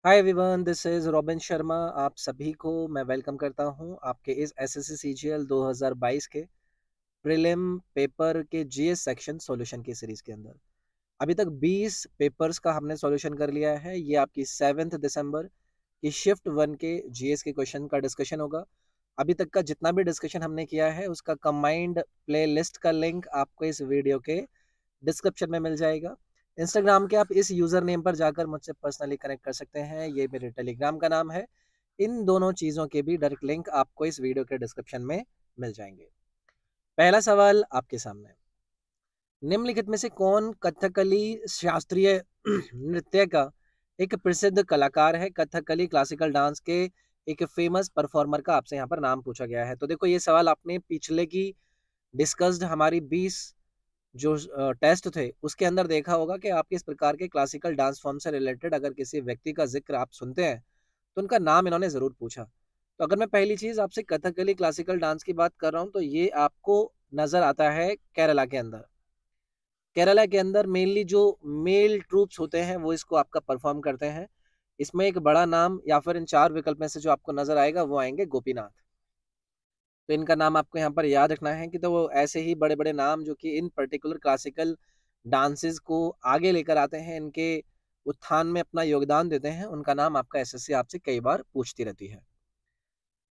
Hi everyone, this is robin Sharma. आप सभी को मैं वेलकम करता हूं आपके इस एसएससी सीजीएल 2022 के प्रीलिम पेपर के जीएस सेक्शन सॉल्यूशन की सीरीज़ के अंदर। अभी तक 20 पेपर्स का हमने सॉल्यूशन कर लिया है। ये आपकी 7 दिसंबर की शिफ्ट 1 के जीएस के क्वेश्चन का डिस्कशन होगा। अभी तक का जितना भी डिस्कशन हमने किया है उसका कंबाइंड प्लेलिस्ट का लिंक आपको इस वीडियो के डिस्क्रिप्शन में मिल जाएगा। इंस्टाग्राम के आप इस यूज़र नेम पर जाकर मुझसे पर्सनली कनेक्ट कर सकते हैं। ये मेरे टेलीग्राम का नाम है। इन दोनों चीज़ों के भी डायरेक्ट लिंक आपको इस वीडियो के डिस्क्रिप्शन में मिल जाएंगे। पहला सवाल आपके सामने, निम्नलिखित में से कौन कथकली शास्त्रीय नृत्य का एक प्रसिद्ध कलाकार है? कथकली क्लासिकल डांस के एक फेमस परफॉर्मर का आपसे यहाँ पर नाम पूछा गया है। तो देखो, ये सवाल आपने पिछले की डिस्कस्ड हमारी 20 जो टेस्ट थे उसके अंदर देखा होगा कि आप किस प्रकार के क्लासिकल डांस फॉर्म से रिलेटेड अगर किसी व्यक्ति का जिक्र आप सुनते हैं तो उनका नाम इन्होंने जरूर पूछा। तो अगर मैं पहली चीज आपसे कथकली क्लासिकल डांस की बात कर रहा हूँ तो ये आपको नजर आता है केरला के अंदर। केरला के अंदर मेनली जो मेल ट्रूप्स होते हैं वो इसको आपका परफॉर्म करते हैं। इसमें एक बड़ा नाम या फिर इन चार विकल्प में से जो आपको नजर आएगा वो आएंगे गोपीनाथ। तो इनका नाम आपको यहाँ पर याद रखना है कि तो वो ऐसे ही बड़े बड़े नाम जो कि इन पर्टिकुलर क्लासिकल डांसेस को आगे लेकर आते हैं, इनके उत्थान में अपना योगदान देते हैं, उनका नाम आपका एसएससी आपसे कई बार पूछती रहती है।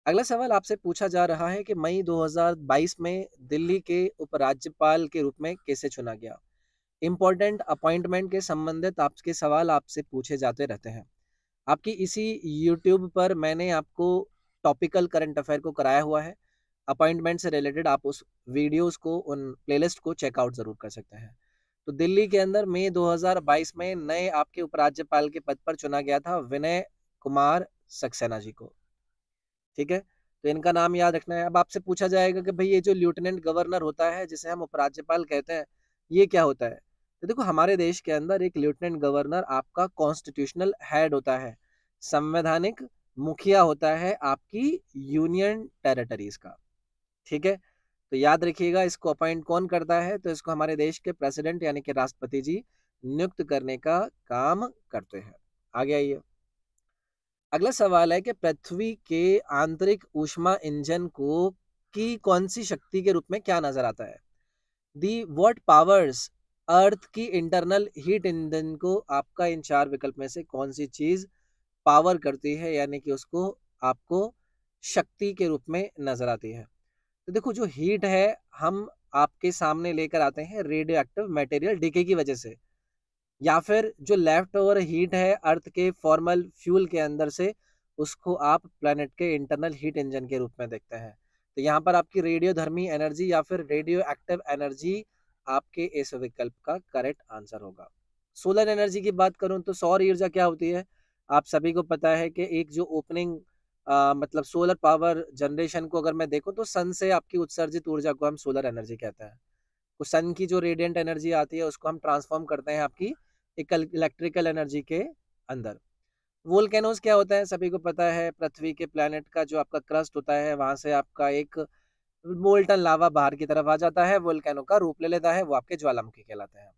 अगला सवाल आपसे पूछा जा रहा है कि मई 2022 में दिल्ली के उपराज्यपाल के रूप में कैसे चुना गया? इंपॉर्टेंट अपॉइंटमेंट के संबंधित आपके सवाल आपसे पूछे जाते रहते हैं। आपकी इसी यूट्यूब पर मैंने आपको टॉपिकल करंट अफेयर को कराया हुआ है। अपॉइंटमेंट से रिलेटेड आप उस वीडियोस को, उन प्लेलिस्ट को चेकआउट जरूर कर सकते हैं। तो दिल्ली के अंदर मई 2022 में नए आपके उपराज्यपाल के पद पर चुना गया था विनय कुमार सक्सेना जी को। ठीक है, तो इनका नाम याद रखना है। अब आपसे पूछा जाएगा कि भाई ये जो लेफ्टिनेंट गवर्नर होता है जिसे हम उपराज्यपाल कहते हैं, ये क्या होता है? तो देखो, हमारे देश के अंदर एक लेफ्टिनेंट गवर्नर आपका कॉन्स्टिट्यूशनल हेड होता है, संवैधानिक मुखिया होता है आपकी यूनियन टेरिटरीज का। ठीक है, तो याद रखिएगा इसको अपॉइंट कौन करता है? तो इसको हमारे देश के प्रेसिडेंट यानी कि राष्ट्रपति जी नियुक्त करने का काम करते हैं। आगे आइए। अगला सवाल है कि पृथ्वी के आंतरिक ऊष्मा इंजन को की कौन सी शक्ति के रूप में क्या नजर आता है? दी व्हाट पावर्स अर्थ की इंटरनल हीट इंजन को आपका इन चार विकल्प में से कौन सी चीज पावर करती है, यानी कि उसको आपको शक्ति के रूप में नजर आती है? तो देखो, जो हीट है हम आपके सामने लेकर आते हैं रेडियो एक्टिव मटेरियल डीके की वजह से, या फिर जो लेफ्ट ओवर हीट है अर्थ के फॉर्मल फ्यूल के अंदर से, उसको आप प्लेनेट के इंटरनल हीट इंजन के रूप में देखते हैं। तो यहाँ पर आपकी रेडियो धर्मी एनर्जी या फिर रेडियो एक्टिव एनर्जी आपके इस विकल्प का करेक्ट आंसर होगा। सोलर एनर्जी की बात करूं तो सौर ऊर्जा क्या होती है? आप सभी को पता है कि एक जो ओपनिंग मतलब सोलर पावर जनरेशन को अगर मैं देखूं तो सन से आपकी उत्सर्जित ऊर्जा को हम सोलर एनर्जी कहते हैं। तो सन की जो रेडिएंट एनर्जी आती है उसको हम ट्रांसफॉर्म करते हैं आपकी इलेक्ट्रिकल एनर्जी के अंदर। वोल्केनोज क्या होता है? सभी को पता है, पृथ्वी के प्लेनेट का जो आपका क्रस्ट होता है वहां से आपका एक मोल्टन लावा बाहर की तरफ आ जाता है, वोल्केनो का रूप ले लेता है, वो आपके ज्वालामुखी कहलाते हैं।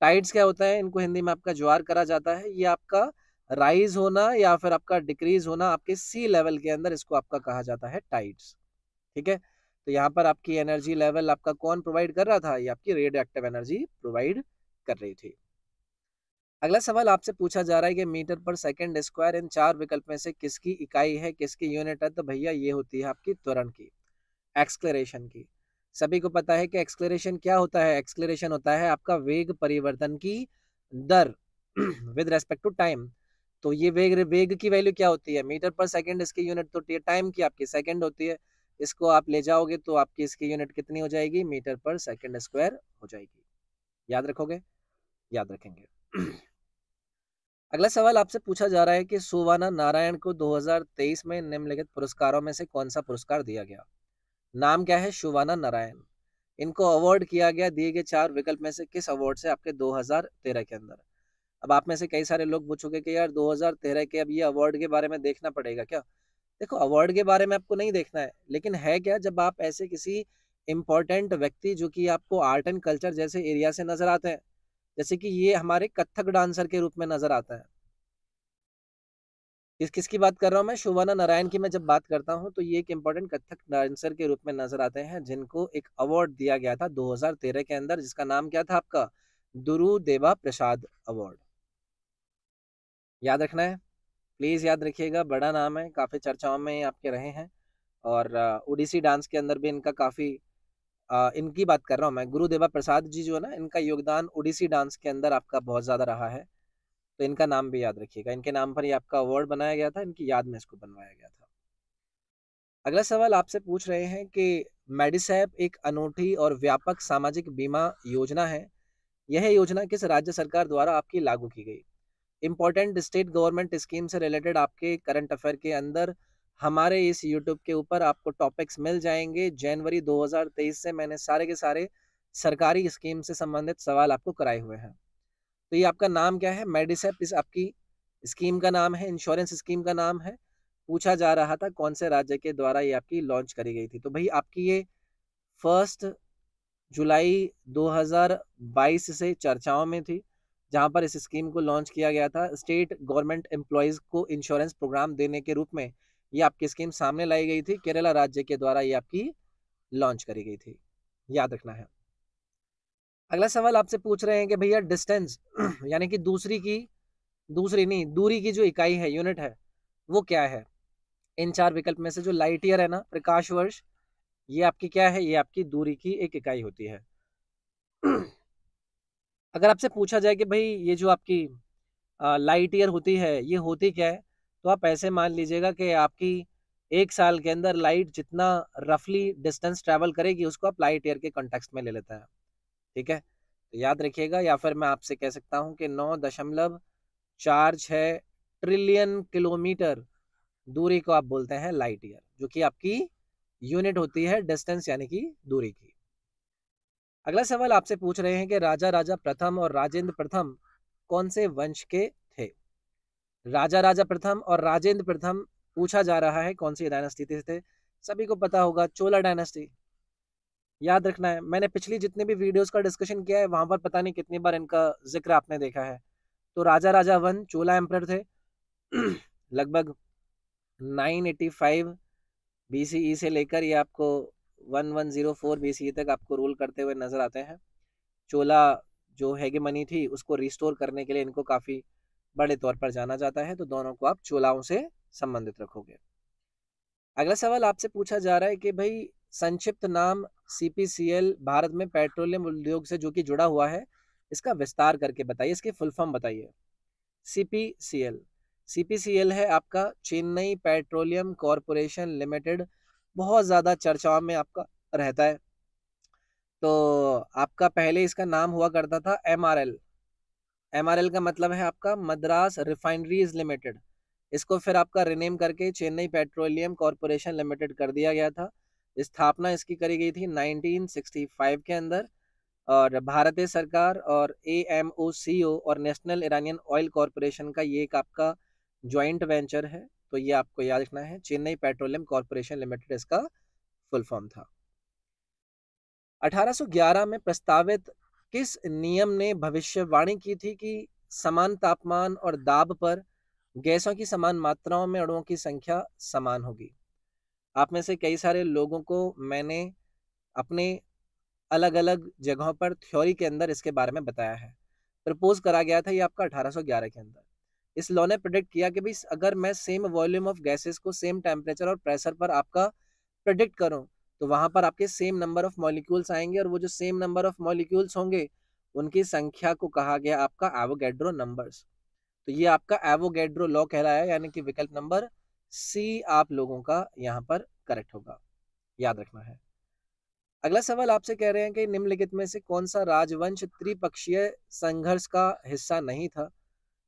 टाइड्स क्या होता है? इनको हिंदी में आपका ज्वार करा जाता है। ये आपका राइज होना या फिर आपका डिक्रीज होना आपके सी लेवल के अंदर, इसको आपका कहा जाता है टाइड्स। ठीक है, तो यहाँ पर आपकी एनर्जी लेवल आपका कौन प्रोवाइड कर रहा था? ये आपकी रेडियो एक्टिव एनर्जी प्रोवाइड कर रही थी। अगला सवाल आपसे पूछा जा रहा है कि मीटर पर सेकंड स्क्वायर इन चार विकल्प में से किसकी इकाई है, किसकी यूनिट है? तो भैया ये होती है आपकी त्वरण की, एक्सक्लेरेशन की। सभी को पता है कि एक्सक्लेरेशन क्या होता है? एक्सक्लेरेशन होता है आपका वेग परिवर्तन की दर विद रेस्पेक्ट टू टाइम। तो ये वेग वेग की वैल्यू क्या होती है? मीटर पर सेकंड इसकी यूनिट तो होती है, टाइम की आपकी सेकंड होती है। इसको आप ले जाओगे तो आपकी इसकी यूनिट कितनी हो जाएगी? मीटर पर सेकंड स्क्वायर हो जाएगी। याद रखोगे? याद रखेंगे। अगला सवाल आपसे पूछा जा रहा है कि सोवाना नारायण को 2023 में निम्नलिखित पुरस्कारों में से कौन सा पुरस्कार दिया गया? नाम क्या है? शोवाना नारायण। इनको अवार्ड किया गया दिए गए चार विकल्प में से किस अवार्ड से आपके 2013 के अंदर? अब आप में से कई सारे लोग पूछोगे कि यार 2013 के अब ये अवार्ड के बारे में देखना पड़ेगा क्या? देखो, अवार्ड के बारे में आपको नहीं देखना है, लेकिन है क्या, जब आप ऐसे किसी इंपॉर्टेंट व्यक्ति जो कि आपको आर्ट एंड कल्चर जैसे एरिया से नजर आते हैं, जैसे कि ये हमारे कथक डांसर के रूप में नजर आता है, किसकी बात कर रहा हूँ मैं? शोभना नारायण की मैं जब बात करता हूँ तो ये एक इम्पोर्टेंट कथक डांसर के रूप में नजर आते हैं, जिनको एक अवार्ड दिया गया था 2013 के अंदर, जिसका नाम क्या था आपका? दुरु देवा प्रसाद अवार्ड। याद रखना है, प्लीज याद रखिएगा, बड़ा नाम है, काफी चर्चाओं में आपके रहे हैं। और ओडिसी डांस के अंदर भी इनका काफी इनकी बात कर रहा हूँ मैं, गुरुदेवा प्रसाद जी जो है ना, इनका योगदान ओडिसी डांस के अंदर आपका बहुत ज्यादा रहा है। तो इनका नाम भी याद रखिएगा, इनके नाम पर ही आपका अवार्ड बनाया गया था, इनकी याद में इसको बनवाया गया था। अगला सवाल आपसे पूछ रहे हैं कि मेडिसैप एक अनूठी और व्यापक सामाजिक बीमा योजना है। यह योजना किस राज्य सरकार द्वारा आपकी लागू की गई? इंपॉर्टेंट स्टेट गवर्नमेंट स्कीम से रिलेटेड आपके करंट अफेयर के अंदर हमारे इस यूट्यूब के ऊपर आपको टॉपिक्स मिल जाएंगे। जनवरी 2023 से मैंने सारे के सारे सरकारी स्कीम से संबंधित सवाल आपको कराए हुए हैं। तो ये आपका नाम क्या है? मेडिसेप इस आपकी स्कीम का नाम है, इंश्योरेंस स्कीम का नाम है। पूछा जा रहा था कौन से राज्य के द्वारा ये आपकी लॉन्च करी गई थी। तो भाई आपकी ये 1 जुलाई 2022 से चर्चाओं में थी, जहां पर इस स्कीम को लॉन्च किया गया था। स्टेट गवर्नमेंट एम्प्लॉयज को इंश्योरेंस प्रोग्राम देने के रूप में ये आपकी स्कीम सामने लाई गई थी। केरला राज्य के द्वारा ये आपकी लॉन्च करी गई थी, याद रखना है। अगला सवाल आपसे पूछ रहे हैं कि भैया डिस्टेंस यानी कि दूसरी नहीं, दूरी की जो इकाई है, यूनिट है, वो क्या है? इन चार विकल्प में से जो लाइट ईयर है ना, प्रकाश वर्ष, ये आपकी क्या है? ये आपकी दूरी की एक इकाई होती है। अगर आपसे पूछा जाए कि भाई ये जो आपकी लाइट ईयर होती है, ये होती क्या है, तो आप ऐसे मान लीजिएगा कि आपकी 1 साल के अंदर लाइट जितना रफली डिस्टेंस ट्रेवल करेगी, उसको आप लाइट ईयर के कॉन्टेक्स्ट में ले लेते हैं। ठीक है, तो याद रखिएगा। या फिर मैं आपसे कह सकता हूँ कि 9.46 ट्रिलियन किलोमीटर दूरी को आप बोलते हैं लाइट ईयर, जो कि आपकी यूनिट होती है डिस्टेंस यानी कि दूरी की। अगला सवाल आपसे पूछ रहे हैं कि राजा राजा प्रथम और राजेंद्र प्रथम कौन से वंश के थे? राजा राजा प्रथम और राजेंद्र प्रथम पूछा जा रहा है कौन सी डायनेस्टी थे। सभी को पता होगा, चोला डायनेस्टी। याद रखना है, मैंने पिछली जितने भी वीडियोस का डिस्कशन किया है वहां पर पता नहीं कितनी बार इनका जिक्र आपने देखा है। तो राजा राजा वन चोला एम्परर थे। लगभग 985 बीसीई से लेकर ये आपको 1104 बीसीई तक आपको रूल करते हुए नजर आते हैं। चोला जो हेगेमनी थी उसको रिस्टोर करने के लिए इनको काफी बड़े तौर पर जाना जाता है। तो दोनों को आप चोलाओं से संबंधित रखोगे। अगला सवाल आपसे पूछा जा रहा है कि भाई संक्षिप्त नाम सीपीसीएल भारत में पेट्रोलियम उद्योग से जो कि जुड़ा हुआ है, इसका विस्तार करके बताइए, इसकी फुल फॉर्म बताइए। सीपीसीएल, सीपीसीएल है आपका चेन्नई पेट्रोलियम कॉरपोरेशन लिमिटेड। बहुत ज्यादा चर्चाओं में आपका रहता है। तो आपका पहले इसका नाम हुआ करता था एमआरएल। एमआरएल का मतलब है आपका मद्रास रिफाइनरीज लिमिटेड। इसको फिर आपका रिनेम करके चेन्नई पेट्रोलियम कॉरपोरेशन लिमिटेड कर दिया गया था। स्थापना इसकी करी गई थी 1965 के अंदर। और भारतीय सरकार और एएमओसीओ और नेशनल ईरानियन ऑयल कॉरपोरेशन का ये एक आपका ज्वाइंट वेंचर है। तो ये आपको याद रखना है, चेन्नई पेट्रोलियम कॉरपोरेशन लिमिटेड इसका फुल फॉर्म था। 1811 में प्रस्तावित किस नियम ने भविष्यवाणी की थी कि समान तापमान और दाब पर गैसों की समान मात्राओं में अणुओं की संख्या समान होगी? आप में से कई सारे लोगों को मैंने अपने अलग अलग जगहों पर थ्योरी के अंदर इसके बारे में बताया है। प्रपोज करा गया था ये आपका 1811 के अंदर। इस लॉ ने प्रिडिक्ट किया कि भाई अगर मैं सेम वॉल्यूम ऑफ गैसेस को सेम टेम्परेचर और प्रेशर पर आपका प्रिडिक्ट करूं, तो वहां पर आपके सेम नंबर ऑफ मॉलिक्यूल्स आएंगे, और वो जो सेम नंबर ऑफ मॉलिक्यूल्स होंगे उनकी संख्या को कहा गया आपका एवोगैड्रो नंबर्स। तो ये आपका एवोगैड्रो लॉ कहलाया, यानी कि विकल्प नंबर सी आप लोगों का यहाँ पर करेक्ट होगा, याद रखना है। अगला सवाल आपसे कह रहे हैं कि निम्नलिखित में से कौन सा राजवंश त्रिपक्षीय संघर्ष का हिस्सा नहीं था,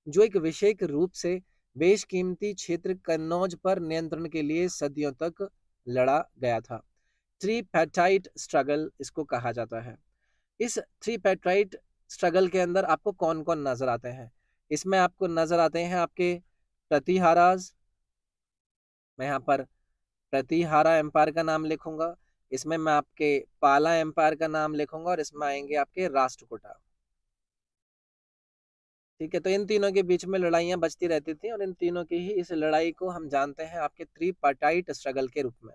जो एक विशेष रूप से बेशकीमती क्षेत्र कन्नौज पर नियंत्रण के लिए सदियों तक लड़ा गया था? ट्रीपैटाइट स्ट्रगल इसको कहा जाता है। इस ट्रीपैटाइट स्ट्रगल के अंदर आपको कौन कौन नजर आते हैं? इसमें आपको नजर आते हैं आपके प्रतिहाराज। मैं यहाँ पर प्रतिहारा एम्पायर का नाम लिखूंगा। इसमें मैं आपके पाला एम्पायर का नाम लिखूंगा, और इसमें आएंगे आपके राष्ट्रकूटा। ठीक है, तो इन तीनों के बीच में लड़ाइयाँ बजती रहती थी और इन तीनों की ही इस लड़ाई को हम जानते हैं आपके त्रिपार्टाइट स्ट्रगल के रूप में।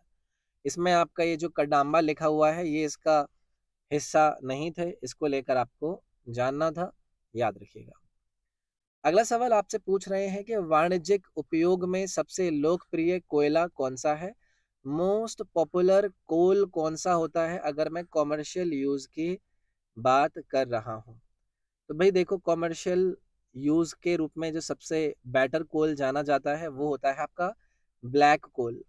इसमें आपका ये जो कडाम्बा लिखा हुआ है ये इसका हिस्सा नहीं थे, इसको लेकर आपको जानना था, याद रखिएगा। अगला सवाल आपसे पूछ रहे हैं कि वाणिज्यिक उपयोग में सबसे लोकप्रिय कोयला कौन सा है? मोस्ट पॉपुलर कोल कौन सा होता है अगर मैं कॉमर्शियल यूज की बात कर रहा हूँ? तो भाई देखो, कॉमर्शियल यूज के रूप में जो सबसे बेटर कोल जाना जाता है वो होता है आपका ब्लैक कोल।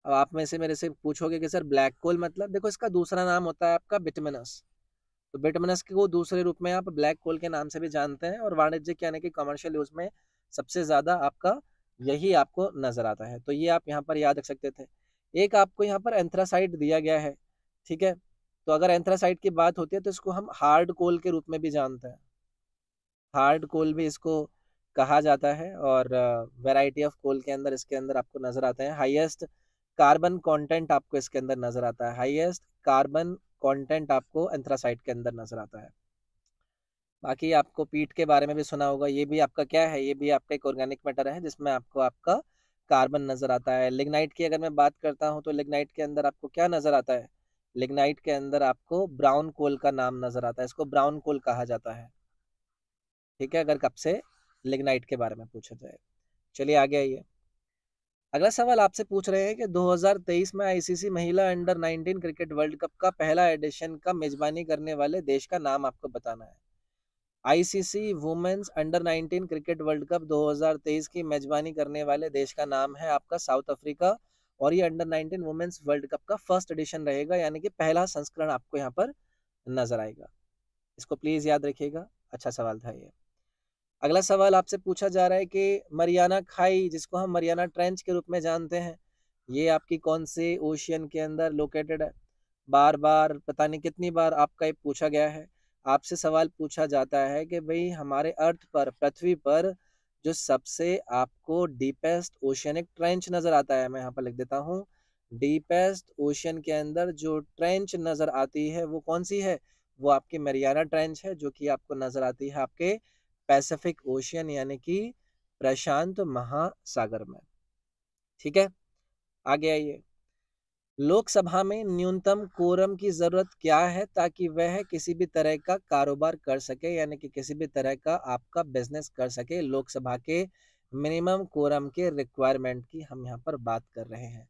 अब आप में से मेरे से पूछोगे कि सर ब्लैक कोल मतलब, देखो इसका दूसरा नाम होता है आपका बिटुमिनस। तो बिटुमिनस को दूसरे रूप में आप ब्लैक कोल के नाम से भी जानते हैं और वाणिज्यिक यानी कि कमर्शियल यूज में सबसे ज्यादा आपका यही आपको नजर आता है। तो ये आप यहाँ पर याद रख सकते थे। एक आपको यहाँ पर एंथ्रासाइट दिया गया है, ठीक है। तो अगर एंथ्रासाइट की बात होती है तो इसको हम हार्ड कोल के रूप में भी जानते हैं, हार्ड कोल भी इसको कहा जाता है। और वैरायटी ऑफ कोल के अंदर इसके अंदर आपको नजर आते हैं, हाईएस्ट कार्बन कंटेंट आपको इसके अंदर नजर आता है, हाईएस्ट कार्बन कंटेंट आपको एंथ्रासाइट के अंदर नजर आता है। बाकी आपको पीट के बारे में भी सुना होगा, ये भी आपका क्या है, ये भी आपका एक ऑर्गेनिक मैटर है जिसमें आपको आपका कार्बन नजर आता है। लिग्नाइट की अगर मैं बात करता हूँ तो लिग्नाइट के अंदर आपको क्या नजर आता है? लिग्नाइट के अंदर आपको ब्राउन कोल का नाम नजर आता है, इसको ब्राउन कोल कहा जाता है, ठीक है, अगर कब से लिग्नाइट के बारे में पूछा जाए। चलिए आगे आइए। अगला सवाल आपसे पूछ रहे हैं कि 2023 में आईसीसी महिला अंडर 19 क्रिकेट वर्ल्ड कप का पहला एडिशन का मेजबानी करने वाले देश का नाम आपको बताना है। ICC women's under 19 cricket world cup 2023 की मेजबानी करने वाले देश का नाम है आपका साउथ अफ्रीका। और ये अंडर 19 वुमेन्स वर्ल्ड कप का फर्स्ट एडिशन रहेगा, यानी कि पहला संस्करण आपको यहाँ पर नजर आएगा। इसको प्लीज याद रखिएगा, अच्छा सवाल था ये। अगला सवाल आपसे पूछा जा रहा है कि मरियाना खाई, जिसको हम मरियाना ट्रेंच के रूप में जानते हैं, ये आपकी कौन से ओशियन के अंदर लोकेटेड है? बार बार पता नहीं कितनी बार आपका ये पूछा गया है। आपसे सवाल पूछा जाता है कि भाई हमारे अर्थ पर, पृथ्वी पर जो सबसे आपको डीपेस्ट ओशियनिक ट्रेंच नजर आता है, मैं यहाँ पर लिख देता हूँ, डीपेस्ट ओशियन के अंदर जो ट्रेंच नजर आती है वो कौन सी है? वो आपकी मरियाना ट्रेंच है, जो कि आपको नजर आती है आपके पैसिफिक ओशियन यानी कि प्रशांत महासागर में, ठीक है। आगे आइए। लोकसभा में न्यूनतम कोरम की जरूरत क्या है ताकि वह किसी भी तरह का कारोबार कर सके, यानी कि किसी भी तरह का आपका बिजनेस कर सके? लोकसभा के मिनिमम कोरम के रिक्वायरमेंट की हम यहाँ पर बात कर रहे हैं।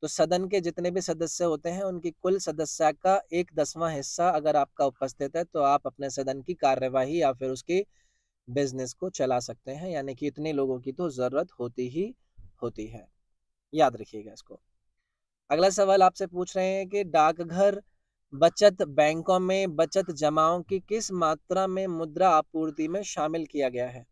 तो सदन के जितने भी सदस्य होते हैं उनकी कुल सदस्य का 1/10 हिस्सा अगर आपका उपस्थित है तो आप अपने सदन की कार्यवाही या फिर उसकी बिजनेस को चला सकते हैं, यानी कि इतने लोगों की तो जरूरत होती ही होती है, याद रखिएगा इसको। अगला सवाल आपसे पूछ रहे हैं कि डाकघर बचत बैंकों में बचत जमाओं की किस मात्रा में मुद्रा आपूर्ति में शामिल किया गया है?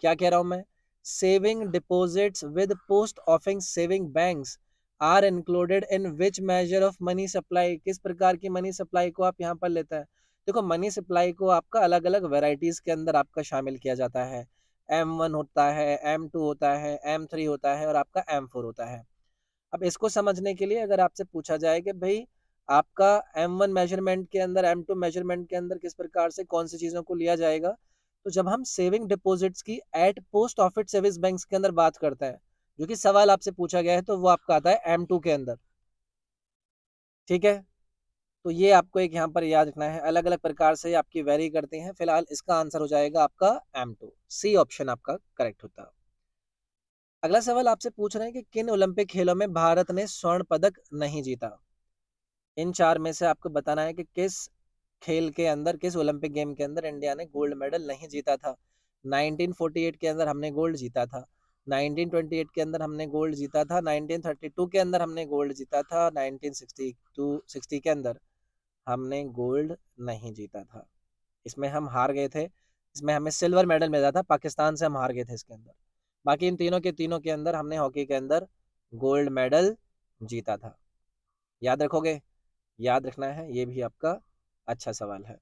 क्या कह रहा हूं मैं? Saving deposits with post office saving banks are included in which measure of money supply? किस प्रकार की मनी सप्लाई को आप यहाँ पर लेते हैं? देखो, मनी सप्लाई को आपका अलग अलग वेराइटीज के अंदर आपका शामिल किया जाता है। M1 होता है, M2 होता है, M3 होता है और आपका M4 होता है। अब इसको समझने के लिए अगर आपसे पूछा जाए कि भाई आपका M1 मेजरमेंट के अंदर, M2 मेजरमेंट के अंदर किस प्रकार से कौन सी चीजों को लिया जाएगा, तो जब हम सेविंग डिपॉजिट्स की at post office savings banks के अंदर बात करते हैं, जो कि सवाल आपसे पूछा गया है, तो वो आपका आता है M2 के अंदर, ठीक है। तो ये आपको एक यहाँ पर याद रखना है, अलग अलग प्रकार से आपकी वेरी करती हैं। फिलहाल इसका आंसर हो जाएगा आपका M2, सी ऑप्शन आपका करेक्ट होता है। अगला सवाल आपसे पूछ रहे हैं कि किन ओलंपिक खेलों में भारत ने स्वर्ण पदक नहीं जीता? इन चार में से आपको बताना है कि किस खेल के अंदर, किस ओलंपिक गेम के अंदर इंडिया ने गोल्ड मेडल नहीं जीता था। 1948 के अंदर हमने गोल्ड जीता था, 1928 के अंदर हमने गोल्ड जीता था, 1932 के अंदर हमने गोल्ड जीता था, 1960 के अंदर हमने गोल्ड नहीं जीता था। इसमें हम हार गए थे, इसमें हमें सिल्वर मेडल मिला था, पाकिस्तान से हम हार गए थे इसके अंदर। बाकी इन तीनों के अंदर हमने हॉकी के अंदर गोल्ड मेडल जीता था, याद रखोगे? याद रखना है, ये भी आपका अच्छा सवाल है।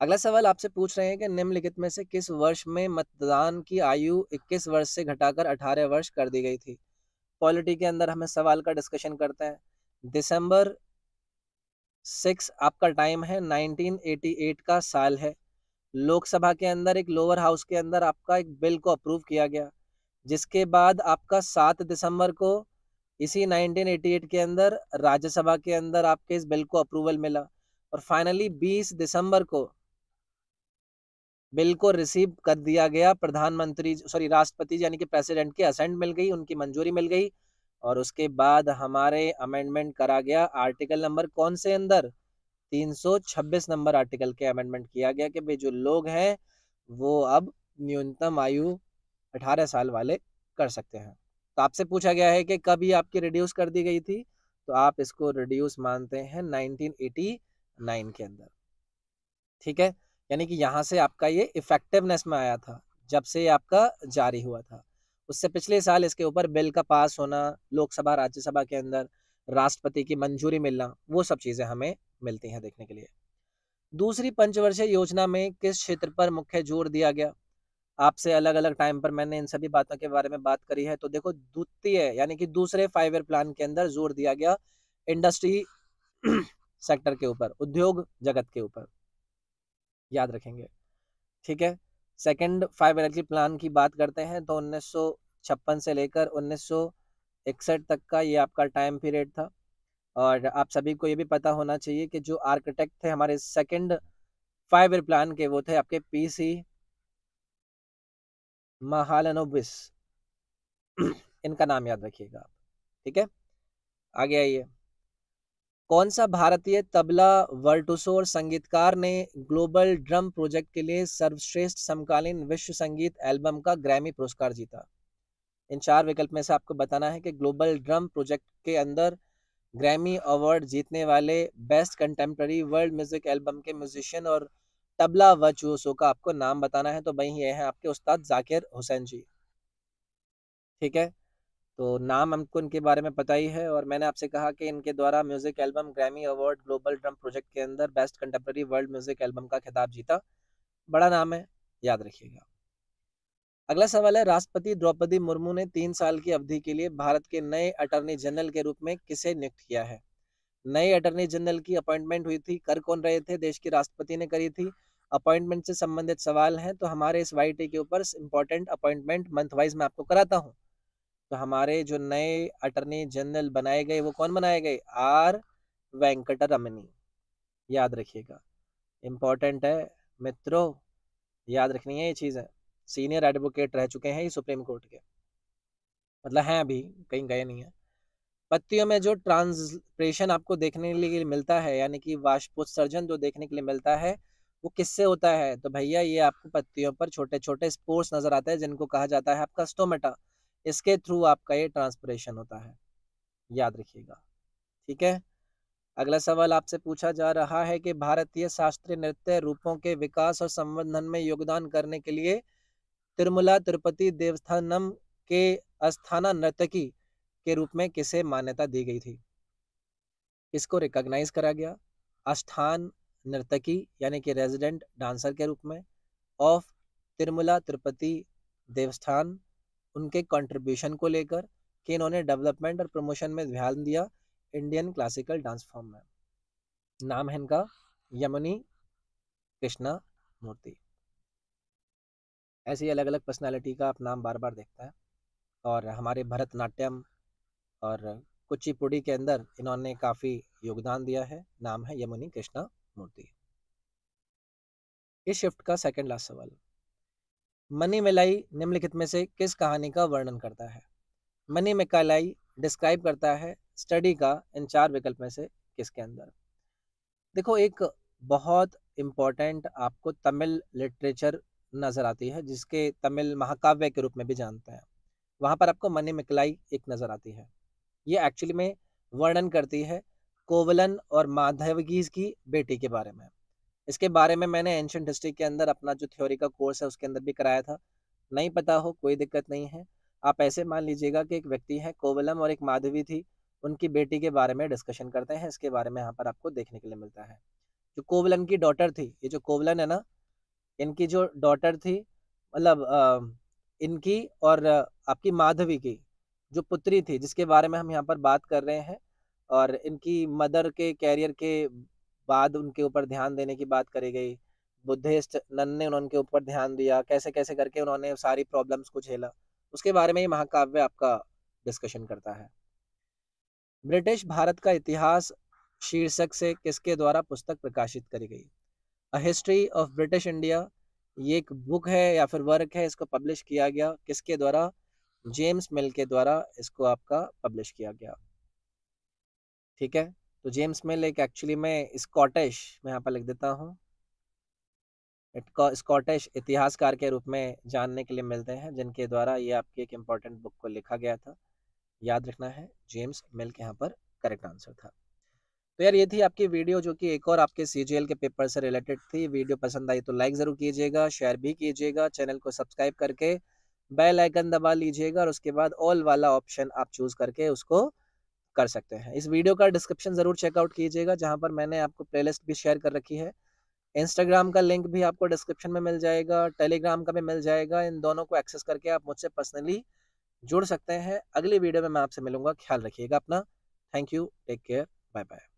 अगला सवाल आपसे पूछ रहे हैं कि निम्नलिखित में से किस वर्ष में मतदान की आयु 21 वर्ष से घटाकर 18 वर्ष कर दी गई थी? पॉलिटी के अंदर हमें सवाल का डिस्कशन करते हैं। दिसंबर 6 आपका टाइम है, 1988 का साल है। लोकसभा के अंदर एक लोअर हाउस के अंदर आपका एक बिल को अप्रूव किया गया, जिसके बाद आपका 7 दिसंबर को इसी 1988 के अंदर राज्यसभा के अंदर आपके इस बिल को अप्रूवल मिला और फाइनली 20 दिसंबर को बिल को रिसीव कर दिया गया, राष्ट्रपति यानी कि प्रेसिडेंट के असेंट मिल गई, उनकी मंजूरी मिल गई और उसके बाद हमारे अमेंडमेंट करा गया आर्टिकल नंबर कौन से अंदर 326 नंबर आर्टिकल के अमेंडमेंट किया गया कि भाई जो लोग हैं वो अब न्यूनतम आयु 18 साल वाले कर सकते हैं। तो आपसे पूछा गया है कि कब ये आपकी रिड्यूस कर दी गई थी, तो आप इसको रिड्यूस मानते हैं 1989 के अंदर। ठीक है, यानी कि यहाँ से आपका ये इफेक्टिवनेस में आया था जब से ये आपका जारी हुआ था। उससे पिछले साल इसके ऊपर बिल का पास होना, लोकसभा राज्यसभा के अंदर राष्ट्रपति की मंजूरी मिलना, वो सब चीज़ें हमें मिलती हैं देखने के लिए। दूसरी पंचवर्षीय योजना में किस क्षेत्र पर मुख्य जोर दिया गया? आपसे अलग अलग टाइम पर मैंने इन सभी बातों के बारे में बात करी है। तो देखो, द्वितीय यानी कि दूसरे 5 ईयर प्लान के अंदर जोर दिया गया इंडस्ट्री सेक्टर के ऊपर, उद्योग जगत के ऊपर, याद रखेंगे। ठीक है, सेकंड 5 ईयर प्लान की बात करते हैं तो 1956 से लेकर 1961 तक का ये आपका टाइम पीरियड था। और आप सभी को ये भी पता होना चाहिए कि जो आर्किटेक्ट थे हमारे सेकंड 5 ईयर प्लान के, वो थे आपके पीसी महालनोबिस। इनका नाम याद रखिएगा आप। ठीक है, आगे आइए। कौन सा भारतीय तबला वर्टुसो और संगीतकार ने ग्लोबल ड्रम प्रोजेक्ट के लिए सर्वश्रेष्ठ समकालीन विश्व संगीत एल्बम का ग्रैमी पुरस्कार जीता? इन 4 विकल्प में से आपको बताना है कि ग्लोबल ड्रम प्रोजेक्ट के अंदर ग्रैमी अवार्ड जीतने वाले best contemporary world music album के म्यूजिशियन और तबला वर्चुओसो का आपको नाम बताना है। तो वही ये है आपके उस्ताद जाकिर हुसैन जी। ठीक है, तो नाम हमको इनके बारे में पता ही है और मैंने आपसे कहा कि इनके द्वारा music album Grammy award global drum project के अंदर best contemporary world music album का खिताब जीता। बड़ा नाम है, याद रखिएगा। अगला सवाल है, राष्ट्रपति द्रौपदी मुर्मू ने 3 साल की अवधि के लिए भारत के नए अटॉर्नी जनरल के रूप में किसे नियुक्त किया है? नए अटॉर्नी जनरल की अपॉइंटमेंट हुई थी, कर कौन रहे थे? देश के राष्ट्रपति ने करी थी। अपॉइंटमेंट से संबंधित सवाल हैं तो हमारे इस वाईटी के ऊपर इंपॉर्टेंट अपॉइंटमेंट मंथ वाइज मैं आपको कराता हूँ। तो हमारे जो नए अटॉर्नी जनरल बनाए गए वो कौन बनाए गए? आर वेंकटरमनी, याद रखिएगा, इंपॉर्टेंट है मित्रों, याद रखनी है ये चीज़ें। सीनियर एडवोकेट रह चुके हैं ये सुप्रीम कोर्ट के, मतलब हैं अभी, कहीं गए नहीं है। पत्तियों में जो ट्रांसप्रेशन आपको देखने के लिए मिलता है, यानी कि वाष्पोत्सर्जन जो देखने के लिए मिलता है, वो किससे होता है? तो भैया ये आपको पत्तियों पर छोटे छोटे स्पोर्स नजर आते हैं जिनको कहा जाता है आपका स्टोमेटा। इसके थ्रू आपका ये ट्रांसपिरेशन होता है, याद रखिएगा। ठीक है, अगला सवाल आपसे पूछा जा रहा है कि भारतीय शास्त्रीय नृत्य रूपों के विकास और संवर्धन में योगदान करने के लिए तिरुमला तिरुपति देवस्थानम के अस्थाना नर्तकी के रूप में किसे मान्यता दी गई थी? इसको रिकॉग्नाइज करा गया अस्थान नर्तकी यानी कि रेजिडेंट डांसर के रूप में ऑफ तिरुमला तिरुपति देवस्थान, उनके कंट्रीब्यूशन को लेकर कि इन्होंने डेवलपमेंट और प्रमोशन में ध्यान दिया इंडियन क्लासिकल डांस फॉर्म में। नाम है इनका यमुनी कृष्णा मूर्ति। ऐसी अलग अलग पर्सनालिटी का आप नाम बार बार देखता है और हमारे भरतनाट्यम और कुचिपुड़ी के अंदर इन्होंने काफ़ी योगदान दिया है। नाम है यमुनी कृष्णा मूर्ति। इस शिफ्ट का सेकंड लास्ट सवाल, मनी मेलाई निम्नलिखित में से किस कहानी का वर्णन करता है? मनी मेकालाई डिस्क्राइब करता है स्टडी का इन 4 विकल्प में से किसके अंदर? देखो, एक बहुत इम्पोर्टेंट आपको तमिल लिटरेचर नज़र आती है जिसके तमिल महाकाव्य के रूप में भी जानते हैं, वहाँ पर आपको मनी मेकालाई एक नज़र आती है। ये एक्चुअली में वर्णन करती है कोवलन और माधवगीज की बेटी के बारे में। इसके बारे में मैंने एंशिएंट हिस्ट्री के अंदर अपना जो थ्योरी का कोर्स है उसके अंदर भी कराया था। नहीं पता हो कोई दिक्कत नहीं है, आप ऐसे मान लीजिएगा कि एक व्यक्ति है कोवलम और एक माधवी थी, उनकी बेटी के बारे में डिस्कशन करते हैं। इसके बारे में यहाँ पर आपको देखने के लिए मिलता है। जो कोवलन की डॉटर थी, ये जो कोवलन है ना, इनकी जो डॉटर थी, मतलब इनकी और आपकी माधवी की जो पुत्री थी जिसके बारे में हम यहाँ पर बात कर रहे हैं, और इनकी मदर के कैरियर के बाद उनके ऊपर ध्यान देने की बात करी गई। बुद्धिस्ट नन ने उनके ऊपर ध्यान दिया, कैसे-कैसे करके उन्होंने सारी प्रॉब्लम्स को झेला। उसके बारे में ये महाकाव्य आपका डिस्कशन करता है। ब्रिटिश भारत का इतिहास शीर्षक से किसके द्वारा पुस्तक प्रकाशित करी गई? A history of British India, ये एक बुक है या फिर वर्क है, इसको पब्लिश किया गया किसके द्वारा? जेम्स मिल के द्वारा इसको आपका पब्लिश किया गया। ठीक है, तो जेम्स मिल एक एक्चुअली में स्कॉटिश, मैं यहाँ पर लिख देता हूँ, स्कॉटिश इतिहासकार के रूप में जानने के लिए मिलते हैं, जिनके द्वारा ये आपकी एक इम्पॉर्टेंट बुक को लिखा गया था। याद रखना है, जेम्स मिल के यहाँ पर करेक्ट आंसर था। तो यार ये थी आपकी वीडियो, जो कि एक और आपके सीजीएल के पेपर से रिलेटेड थी। वीडियो पसंद आई तो लाइक ज़रूर कीजिएगा, शेयर भी कीजिएगा, चैनल को सब्सक्राइब करके बेल आइकन दबा लीजिएगा और उसके बाद ऑल वाला ऑप्शन आप चूज़ करके उसको कर सकते हैं। इस वीडियो का डिस्क्रिप्शन ज़रूर चेकआउट कीजिएगा, जहाँ पर मैंने आपको प्लेलिस्ट भी शेयर कर रखी है। इंस्टाग्राम का लिंक भी आपको डिस्क्रिप्शन में मिल जाएगा, टेलीग्राम का भी मिल जाएगा। इन दोनों को एक्सेस करके आप मुझसे पर्सनली जुड़ सकते हैं। अगली वीडियो में मैं आपसे मिलूंगा। ख्याल रखिएगा अपना। Thank you, take care, bye bye.